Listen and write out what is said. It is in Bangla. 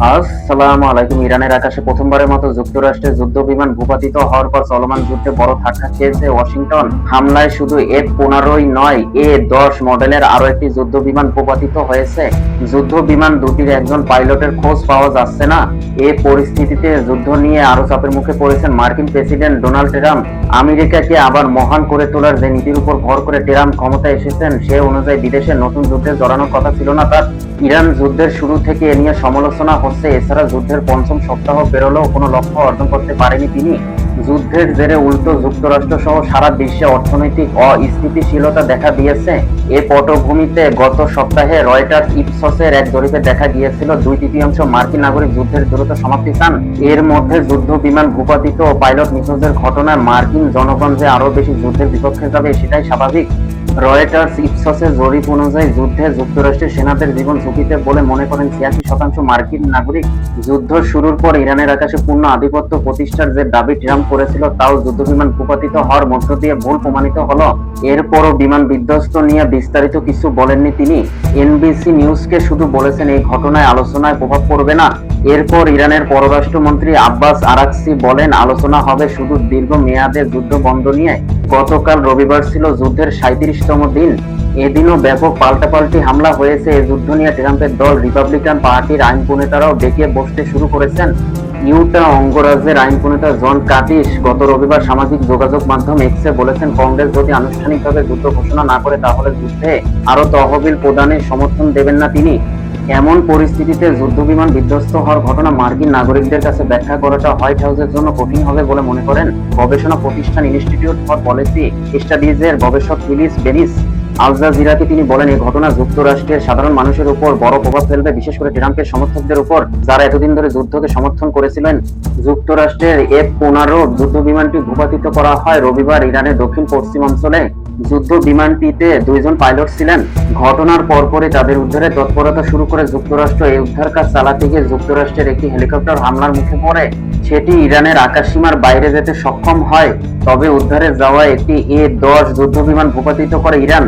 আসসালামু আলাইকুম। ইরানের আকাশে প্রথমবারের মতো যুক্তরাষ্ট্রের যুদ্ধ বিমান ভূপাতিত হওয়ার পর চলমান যুদ্ধে বড় ধাক্কা খেয়েছে ওয়াশিংটন। হামলায় শুধু F-15 নয়, A-10 মডেলের আরো একটি যুদ্ধ বিমান ভূপাতিত হয়েছে। যুদ্ধ বিমান দুটির একজন পাইলটের খোঁজ পাওয়া যাচ্ছে না। এই পরিস্থিতিতে যুদ্ধ নিয়ে আরো চাপের মুখে পড়েছেন মার্কিন প্রেসিডেন্ট ডোনাল্ড ট্রাম্প। আমেরিকাকে আবার মহান করে তোলার যে নীতির উপর ভর করে ট্রাম্প ক্ষমতায় এসেছেন, সে অনুযায়ী বিদেশে নতুন যুদ্ধে জড়ানোর কথা ছিল না তার। ইরান যুদ্ধের শুরু থেকে এ নিয়ে সমালোচনা হচ্ছে। এছাড়া যুদ্ধের পঞ্চম সপ্তাহ পেরোলেও কোনো লক্ষ্য অর্জন করতে পারেনি তিনি। যুদ্ধের জেরে উল্টো যুক্তরাষ্ট্র সহ সারা বিশ্বে অর্থনৈতিক অস্থিতিশীলতা দেখা দিয়েছে। এ পটভূমিতে গত সপ্তাহে রয়টার্স ইপসসের এক জরিপে দেখা গিয়েছিল 2/3 মার্কিন নাগরিক যুদ্ধের দ্রুত সমাপ্তি চান। এর মধ্যে যুদ্ধ বিমান ভূপাতিত ও পাইলট নিখোঁজের ঘটনায় মার্কিন জনগণ যে আরো বেশি যুদ্ধের বিপক্ষে যাবে সেটাই স্বাভাবিক। রয়টার্স ইপসসের জরিপ অনুযায়ী যুদ্ধে যুক্তরাষ্ট্রের সেনাদের জীবন ঝুঁকিতে বলে মনে করেন 86% মার্কিন নাগরিক। যুদ্ধ শুরুর পর ইরানের আকাশে পূর্ণ আধিপত্য প্রতিষ্ঠার যে দাবি ট্রাম্প করেছিল, তাও যুদ্ধবিমান ভূপাতিত হওয়ার মধ্য দিয়ে ভুল প্রমাণিত হলো। এরপরও বিমান বিধ্বস্ত নিয়ে বিস্তারিত কিছু বলেননি তিনি। এনবিসি নিউজকে শুধু বলেছেন এই ঘটনায় আলোচনায় প্রভাব পড়বে না। এরপর ইরানের পররাষ্ট্রমন্ত্রী আব্বাস আরাকচি বলেন, আলোচনা হবে শুধু দীর্ঘ মেয়াদে যুদ্ধ বন্ধ নিয়ে। গতকাল রবিবার ছিল যুদ্ধের 37তম দিন। এদিনও ব্যাপক পাল্টাপাল্টি হামলা হয়েছে। এই যুদ্ধ নিয়ে ট্রাম্পের দল রিপাবলিকান পার্টির আইন প্রণেতারাও বেঁকে বসতে শুরু করেছেন। ইউটা অঙ্গরাজ্যের আইন প্রণেতা জন কাটিস গত রবিবার সামাজিক যোগাযোগ মাধ্যম এক্সে বলেছেন, কংগ্রেস যদি আনুষ্ঠানিকভাবে যুদ্ধ ঘোষণা না করে তাহলে যুদ্ধে আরো তহবিল প্রদানে সমর্থন দেবেন না তিনি। এমন পরিস্থিতিতে যুদ্ধবিমান বিধ্বস্ত হওয়ার ঘটনা মার্কিন নাগরিকদের কাছে ব্যাখ্যা করাটা হোয়াইট হাউসের জন্য কঠিন হবে বলে মনে করেন গবেষণা প্রতিষ্ঠান ইনস্টিটিউট ফর পলিসি স্টাডিজের গবেষক উইলিস বেনিস। আল জাজিরাকে তিনি বলেন, এই ঘটনা যুক্তরাষ্ট্রের সাধারণ মানুষের উপর বড় প্রভাব ফেলবে, বিশেষ করে ট্রাম্পের সমর্থকদের উপর, যারা এতদিন ধরে যুদ্ধকে সমর্থন করেছিলেন। যুক্তরাষ্ট্রের F-15 যুদ্ধ বিমানটি ভূপাতিত করা হয় রবিবার ইরানের দক্ষিণ পশ্চিমাঞ্চলে। যুদ্ধ বিমানটিতে 2 জন পাইলট ছিলেন। ঘটনার পরপরই তাদের উদ্ধারে তৎপরতা শুরু করে যুক্তরাষ্ট্র। এই উদ্ধার কাজ চালাতে গিয়ে যুক্তরাষ্ট্রের একটি হেলিকপ্টার হামলার মুখে পড়ে। সেটি ইরানের আকাশসীমার বাইরে যেতে সক্ষম হয়। তবে উদ্ধারে যাওয়া একটি A-10 যুদ্ধ বিমান ভূপাতিত করে ইরান।